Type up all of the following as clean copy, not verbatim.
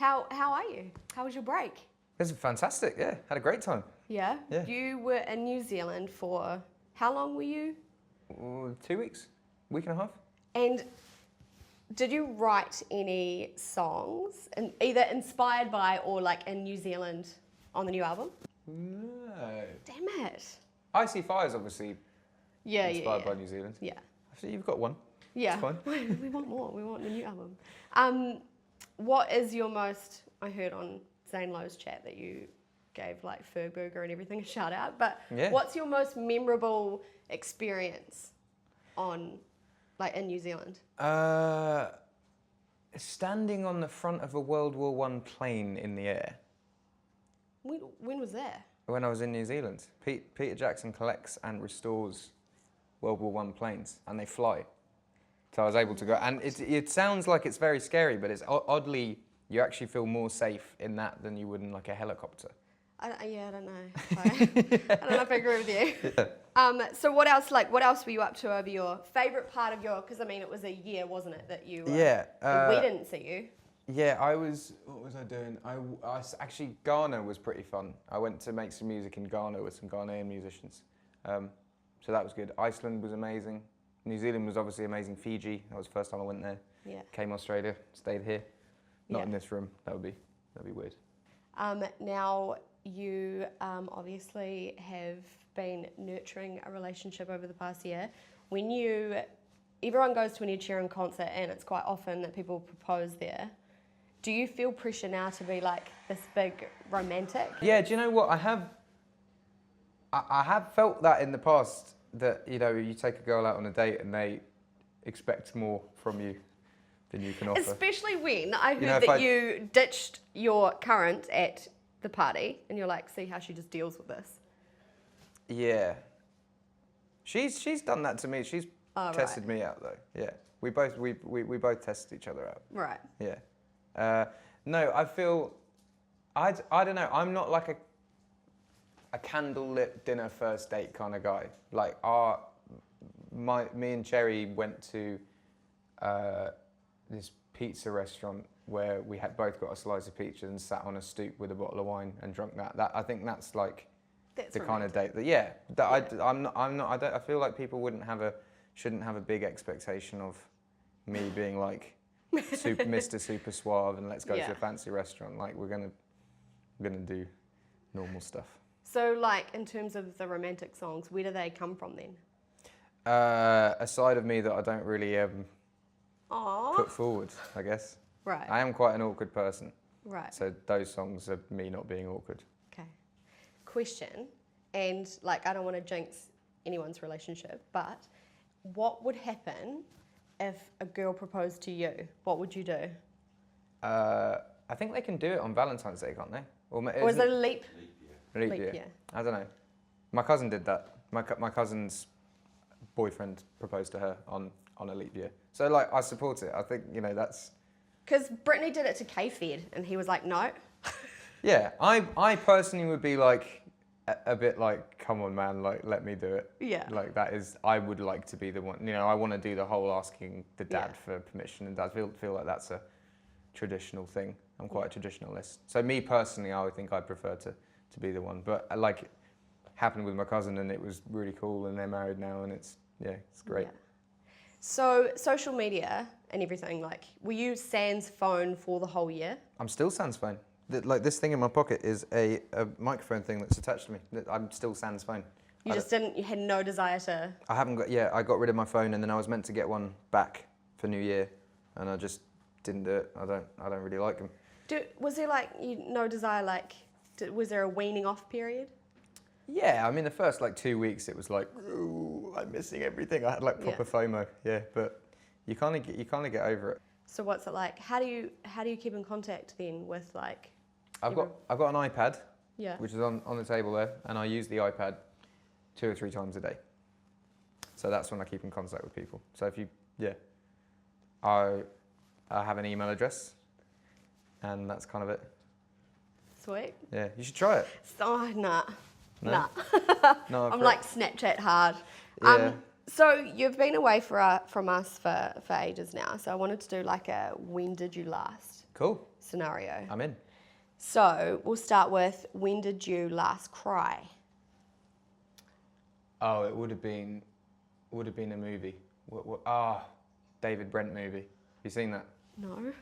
How are you? How was your break? It was fantastic, yeah. Had a great time. Yeah? Yeah. You were in New Zealand for, how long were you? 2 weeks, week and a half. And did you write any songs, either inspired by or like in New Zealand on the new album? No. Damn it. Icy Fire's obviously Yeah, inspired by New Zealand. Yeah. Actually, you've got one. Yeah. It's fine. We want more. We want the new album. What is your most, I heard on Zane Lowe's chat that you gave like Fergburger and everything a shout out, but Yeah. what's your most memorable experience on, like in New Zealand? Standing on the front of a World War I plane in the air. When was that? When I was in New Zealand. Peter Jackson collects and restores World War I planes, and they fly. So I was able to go, and it sounds like it's very scary, but it's oddly, you actually feel more safe in that than you would in like a helicopter. I don't know. I don't know if I agree with you. Yeah. So what else were you up to over your favourite part of your, because I mean it was a year, wasn't it, that you we didn't see you. Yeah, what was I doing? Actually, Ghana was pretty fun. I went to make some music in Ghana with some Ghanaian musicians. So that was good. Iceland was amazing. New Zealand was obviously amazing. Fiji, that was the first time I went there. Yeah. Came Australia, stayed here. Not in this room. That'd be weird. Now you obviously have been nurturing a relationship over the past year. Everyone goes to an Ed Sheeran concert and it's quite often that people propose there. Do you feel pressure now to be like this big romantic? Yeah, do you know what? I have felt that in the past, that, you know, you take a girl out on a date and they expect more from you than you can offer. Especially when I heard that you ditched your current at the party and you're like, see how she just deals with this. Yeah. She's done that to me. She's tested me out though. Yeah. We both tested each other out. Right. Yeah. No, I feel, I don't know, I'm not like a candlelit dinner first date kind of guy. Like me and Cherry went to this pizza restaurant where we had both got a slice of pizza and sat on a stoop with a bottle of wine and drunk that. I think that's like the kind of date that I feel like people shouldn't have a big expectation of me being like Mr. Super Suave and let's go to a fancy restaurant. Like we're gonna do normal stuff. So, like, in terms of the romantic songs, where do they come from then? A side of me that I don't really put forward, I guess. Right. I am quite an awkward person. Right. So those songs are me not being awkward. Okay. Question, and like, I don't want to jinx anyone's relationship, but what would happen if a girl proposed to you? What would you do? I think they can do it on Valentine's Day, can't they? Or is it a leap? Leap year. I don't know. My cousin did that. My cousin's boyfriend proposed to her on a leap year. So like, I support it. I think, you know, that's... Because Brittany did it to K-Fed and he was like, no. Yeah, I personally would be like, a bit like, come on man, like, let me do it. Yeah. Like I would like to be the one, you know, I want to do the whole asking the dad for permission, and I feel like that's a traditional thing. I'm quite a traditionalist. So me personally, I would think I'd prefer to be the one. But like, it happened with my cousin and it was really cool and they're married now and it's great. Yeah. So social media and everything, like, were you sans phone for the whole year? I'm still sans phone. Like this thing in my pocket is a microphone thing that's attached to me. I'm still sans phone. You had no desire to... I haven't got, I got rid of my phone and then I was meant to get one back for New Year and I just didn't do it. I don't really like them. Was there like, no desire, like, was there a weaning off period? Yeah, I mean the first like 2 weeks it was like, ooh, I'm missing everything. I had like proper FOMO, but you kind of get over it. So what's it like? How do you keep in contact then with like? I've got an iPad, yeah, which is on the table there, and I use the iPad 2 or 3 times a day. So that's when I keep in contact with people. So if you, I have an email address, and that's kind of it. Sweet. Yeah, you should try it. Oh, nah. No? Nah. No, I'm like Snapchat hard. Yeah. So you've been away from us for ages now. So I wanted to do like a when did you last? Cool. scenario. I'm in. So we'll start with, when did you last cry? Oh, it would have been a movie. David Brent movie. You seen that? No.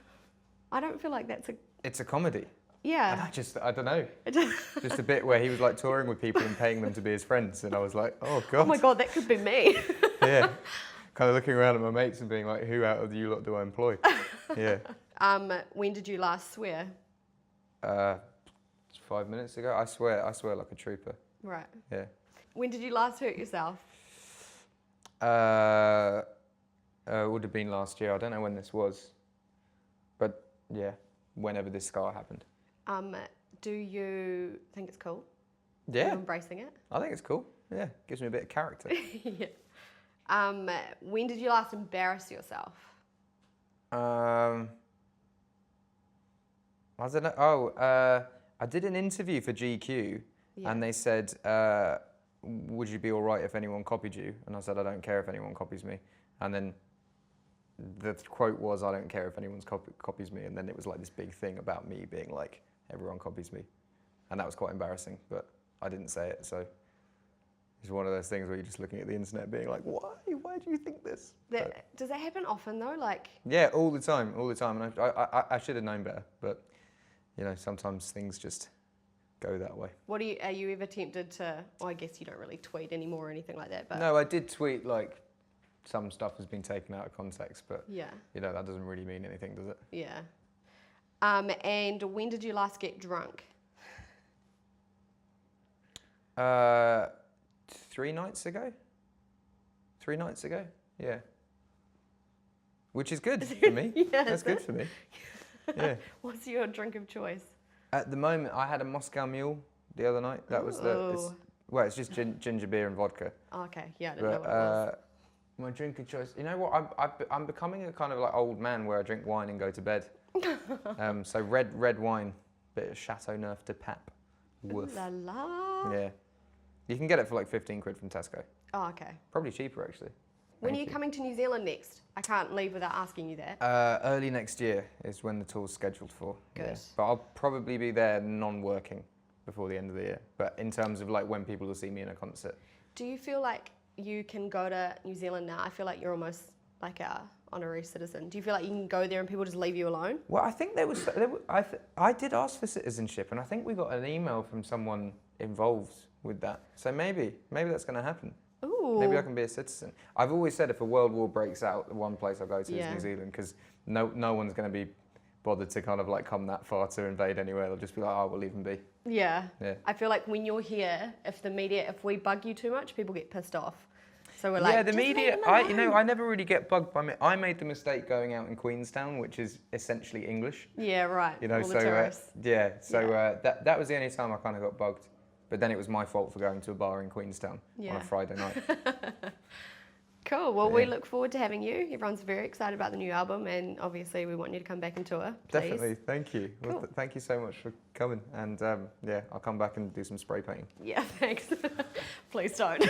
I don't feel like that's a... It's a comedy. Yeah. And I don't know. Just a bit where he was like touring with people and paying them to be his friends. And I was like, oh God. Oh my God, that could be me. Yeah. Kind of looking around at my mates and being like, who out of you lot do I employ? Yeah. When did you last swear? 5 minutes ago. I swear like a trooper. Right. Yeah. When did you last hurt yourself? It would have been last year. I don't know when this was. But yeah, whenever this scar happened. Do you think it's cool? Yeah. You're embracing it? I think it's cool. Yeah. Gives me a bit of character. Yeah. When did you last embarrass yourself? I don't know. I did an interview for GQ, and they said, would you be all right if anyone copied you? And I said, I don't care if anyone copies me. And then the quote was, I don't care if anyone copies me. And then it was like this big thing about me being like, everyone copies me. And that was quite embarrassing, but I didn't say it. So it's one of those things where you're just looking at the internet being like, why? Why do you think this? Does that happen often though? Like, yeah, all the time. And I should have known better, but you know, sometimes things just go that way. Are you ever tempted to, well, I guess you don't really tweet anymore or anything like that, but... No, I did tweet, like, some stuff has been taken out of context, but, yeah, you know, that doesn't really mean anything, does it? Yeah. And when did you last get drunk? 3 nights ago? 3 nights ago, yeah. Which is good for me. Yeah, that's good for me. Yeah. What's your drink of choice? At the moment, I had a Moscow Mule the other night. That was it's just ginger beer and vodka. Oh, okay, yeah, I didn't know what it was. My drink of choice. You know what? I'm becoming a kind of like old man where I drink wine and go to bed. So red wine, bit of Chateau Neuf de Pape. Woof. La la. Yeah. You can get it for like 15 quid from Tesco. Oh, okay. Probably cheaper actually. When are you coming to New Zealand next? I can't leave without asking you that. Early next year is when the tour's scheduled for. Good. Yeah. But I'll probably be there non-working before the end of the year. But in terms of like when people will see me in a concert. Do you feel like you can go to New Zealand now? I feel like you're almost like a honorary citizen. Do you feel like you can go there and people just leave you alone? Well, I think I did ask for citizenship, and I think we got an email from someone involved with that. So maybe that's going to happen. Ooh. Maybe I can be a citizen. I've always said if a world war breaks out, the one place I'll go to is New Zealand, because no one's going to be bothered to kind of like come that far to invade anywhere. They'll just be like, oh, we'll leave them be. Yeah. I feel like when you're here, if we bug you too much, people get pissed off. So we're like, yeah, the media. I never really get bugged by me. I made the mistake going out in Queenstown, which is essentially English. Yeah, right. You know, all the tourists. That was the only time I kind of got bugged. But then it was my fault for going to a bar in Queenstown on a Friday night. Cool. Well, we look forward to having you. Everyone's very excited about the new album, and obviously we want you to come back and tour. Please. Definitely. Thank you. Cool. Well, thank you so much for coming. And I'll come back and do some spray painting. Yeah, thanks. Please don't.